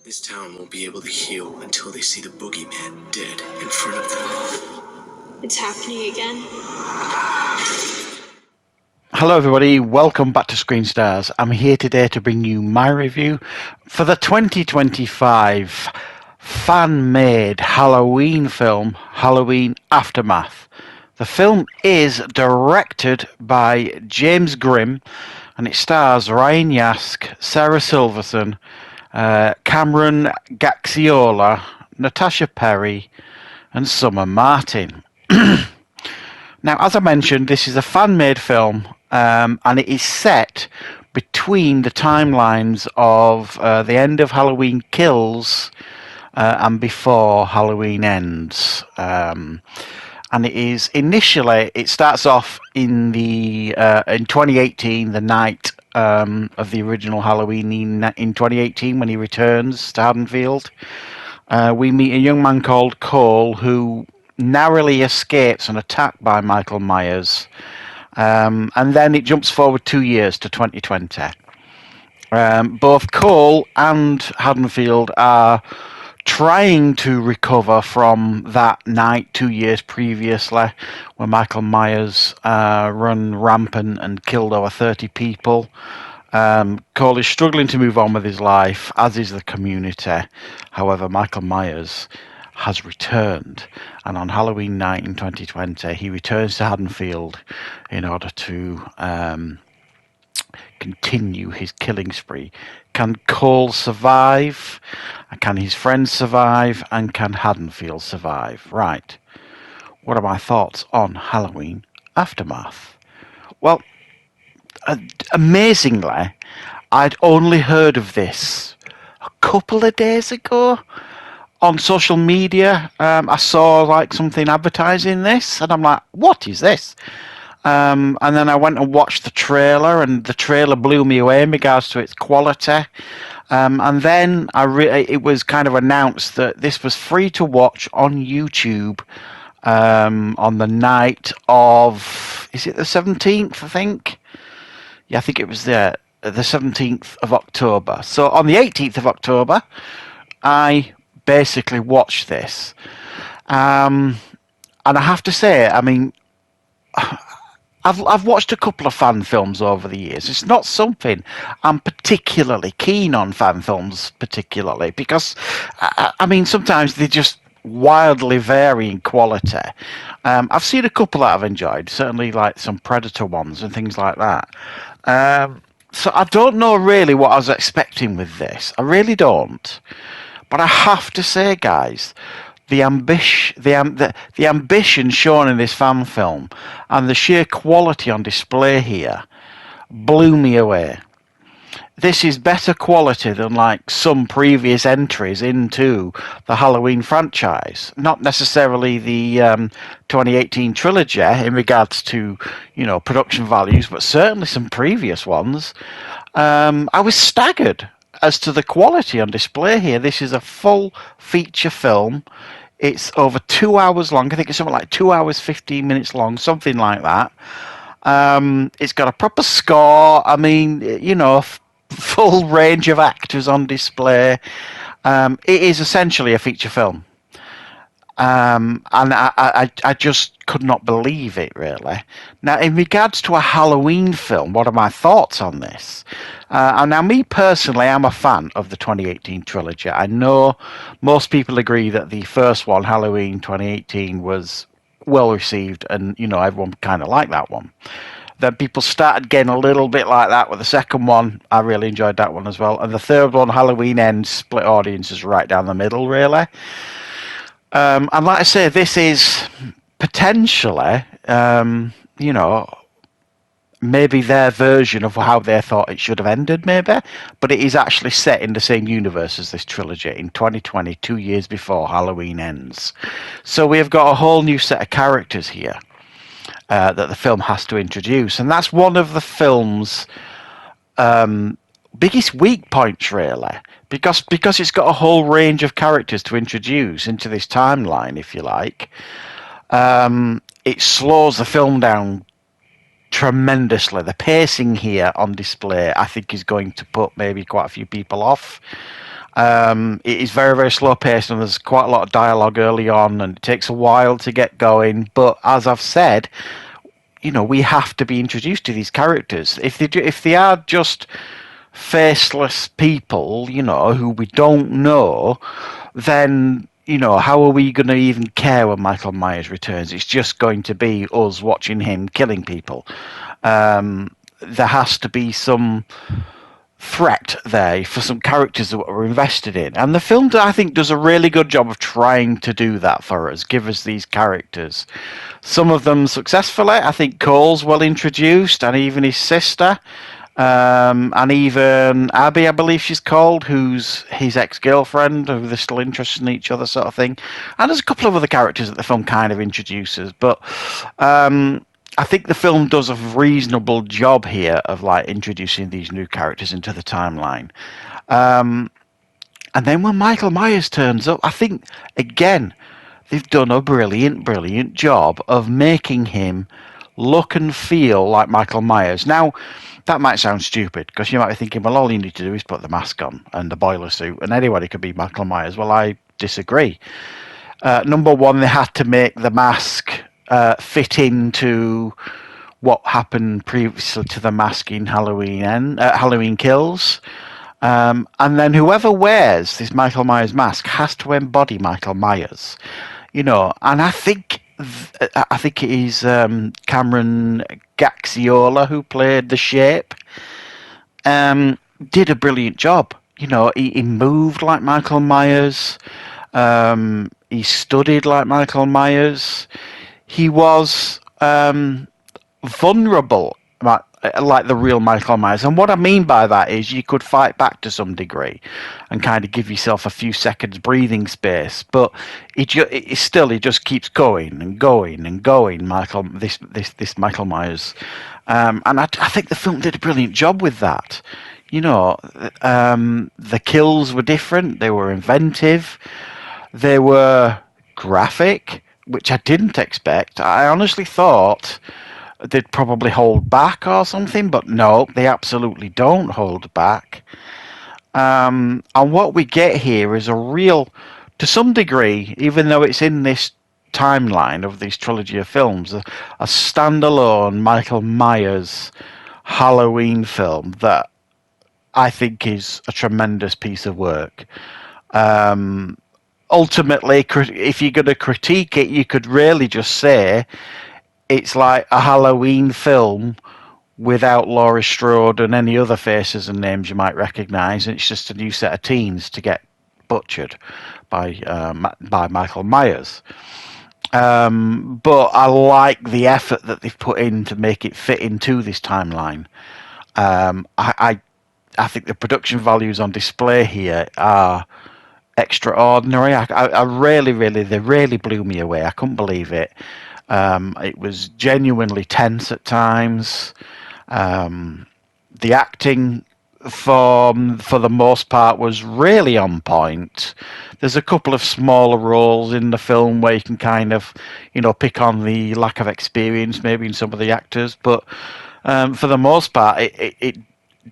This town won't be able to heal until they see the boogeyman dead in front of them. It's happening again. Hello everybody, welcome back to Screenstars. I'm here today to bring you my review for the 2025 fan-made Halloween film, Halloween Aftermath. The film is directed by James Grimm and it stars Ryan Yask, Sarah Silverson, Cameron Gaxiola, Natasha Perry and Summer Martin. Now, as I mentioned, this is a fan-made film, and it is set between the timelines of the end of Halloween Kills and before Halloween Ends. And it starts off in 2018, the night of the original Halloween in 2018 when he returns to Haddonfield. We meet a young man called Cole who narrowly escapes an attack by Michael Myers, and then it jumps forward 2 years to 2020. Both Cole and Haddonfield are trying to recover from that night 2 years previously when Michael Myers run rampant and killed over 30 people. Cole is struggling to move on with his life, as is the community. However, Michael Myers has returned, and on Halloween night in 2020 he returns to Haddonfield in order to continue his killing spree. Can Cole survive? Can his friends survive? And can Haddonfield survive? Right, what are my thoughts on Halloween Aftermath? Well, amazingly, I'd only heard of this a couple of days ago. On social media, I saw like something advertising this, and I'm like, "What is this?" And then I went and watched the trailer, and the trailer blew me away in regards to its quality. And then it was kind of announced that this was free to watch on YouTube on the night of, is it the 17th? I think. Yeah, I think it was the 17th of October. So on the 18th of October, I basically watched this, and I have to say, I mean, I've watched a couple of fan films over the years. It's not something I'm particularly keen on, fan films particularly, because I mean sometimes they just wildly vary in quality. I've seen a couple that I've enjoyed, certainly like some Predator ones and things like that. So I don't know really what I was expecting with this. I really don't. But I have to say, guys, the ambition shown in this fan film and the sheer quality on display here blew me away. This is better quality than like some previous entries into the Halloween franchise. Not necessarily the 2018 trilogy in regards to, production values, but certainly some previous ones. I was staggered as to the quality on display here. This is a full feature film. It's over 2 hours long. I think it's something like 2 hours, 15 minutes long, something like that. It's got a proper score. I mean, full range of actors on display. It is essentially a feature film. And I just could not believe it, really. Now, in regards to a Halloween film, what are my thoughts on this? Now, me personally, I'm a fan of the 2018 trilogy. I know most people agree that the first one, Halloween 2018, was well received, and everyone kind of liked that one. Then people started getting a little bit like that with the second one. I really enjoyed that one as well. And the third one, Halloween Ends, split audiences right down the middle, really. And like I say, this is potentially, maybe their version of how they thought it should have ended, maybe. But it is actually set in the same universe as this trilogy in 2020, 2 years before Halloween Ends. So we have got a whole new set of characters here that the film has to introduce. And that's one of the film's biggest weak points, really, because it's got a whole range of characters to introduce into this timeline, if you like. It slows the film down tremendously. The pacing here on display, I think, is going to put maybe quite a few people off. It is very, very slow paced, and there's quite a lot of dialogue early on, and it takes a while to get going. But as I've said, we have to be introduced to these characters. If they are just faceless people, who we don't know, then how are we going to even care when Michael Myers returns? It's just going to be us watching him killing people. There has to be some threat there for some characters that we're invested in. And the film, I think, does a really good job of trying to do that for us, give us these characters. Some of them successfully. I think Cole's well introduced, and even his sister. And even Abby, I believe she's called, who's his ex-girlfriend, who they're still interested in each other, sort of thing. And there's a couple of other characters that the film kind of introduces, but I think the film does a reasonable job here of introducing these new characters into the timeline. And then when Michael Myers turns up, I think again they've done a brilliant job of making him look and feel like Michael Myers. Now, that might sound stupid, because you might be thinking, well, all you need to do is put the mask on and the boiler suit, and anybody could be Michael Myers. Well, I disagree. Number one, they had to make the mask fit into what happened previously to the mask in Halloween Kills. And then whoever wears this Michael Myers mask has to embody Michael Myers. And I think it is Cameron Gaxiola, who played the Shape, did a brilliant job. He moved like Michael Myers. He studied like Michael Myers. He was vulnerable, like the real Michael Myers. And what I mean by that is you could fight back to some degree and kind of give yourself a few seconds breathing space, but he just keeps going and going and going. This Michael Myers, and I think the film did a brilliant job with that. The kills were different. They were inventive. They were graphic, which I didn't expect. I honestly thought they'd probably hold back or something, but no, they absolutely don't hold back. And what we get here is a real, to some degree, even though it's in this timeline of this trilogy of films, a standalone Michael Myers Halloween film that I think is a tremendous piece of work. Ultimately, if you're going to critique it, you could really just say it's like a Halloween film without Laurie Strode and any other faces and names you might recognise, and it's just a new set of teens to get butchered by Michael Myers. But I like the effort that they've put in to make it fit into this timeline. I think the production values on display here are extraordinary. They really blew me away. I couldn't believe it. It was genuinely tense at times. The acting for the most part was really on point. There's a couple of smaller roles in the film where you can kind of, pick on the lack of experience maybe in some of the actors, but for the most part, it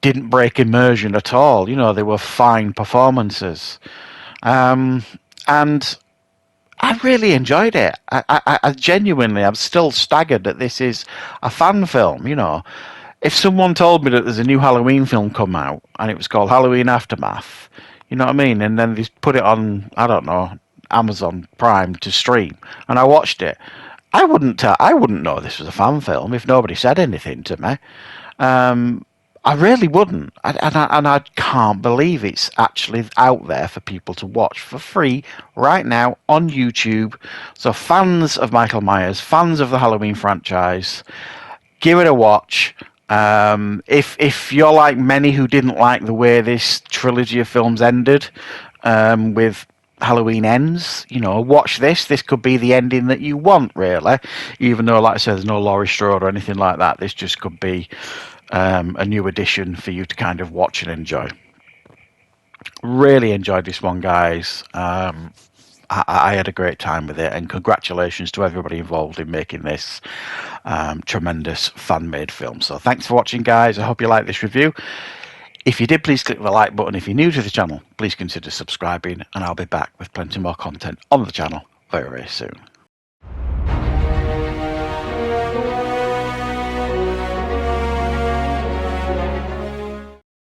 didn't break immersion at all. They were fine performances. And I really enjoyed it. I genuinely, I'm still staggered that this is a fan film. If someone told me that there's a new Halloween film come out and it was called Halloween Aftermath, you know what I mean, and then they put it on, I don't know, Amazon Prime to stream, and I watched it, I wouldn't know this was a fan film if nobody said anything to me. I really wouldn't, and I can't believe it's actually out there for people to watch for free right now on YouTube. So fans of Michael Myers, fans of the Halloween franchise, give it a watch. If you're like many who didn't like the way this trilogy of films ended, with Halloween Ends, watch this. This could be the ending that you want, really. Even though, like I said, there's no Laurie Strode or anything like that. This just could be a new addition for you to kind of watch and enjoy. Really enjoyed this one, guys. I had a great time with it, and congratulations to everybody involved in making this tremendous fan-made film. So thanks for watching, guys. I hope you like this review. If you did, please click the like button. If you're new to the channel, please consider subscribing, and I'll be back with plenty more content on the channel very, very soon.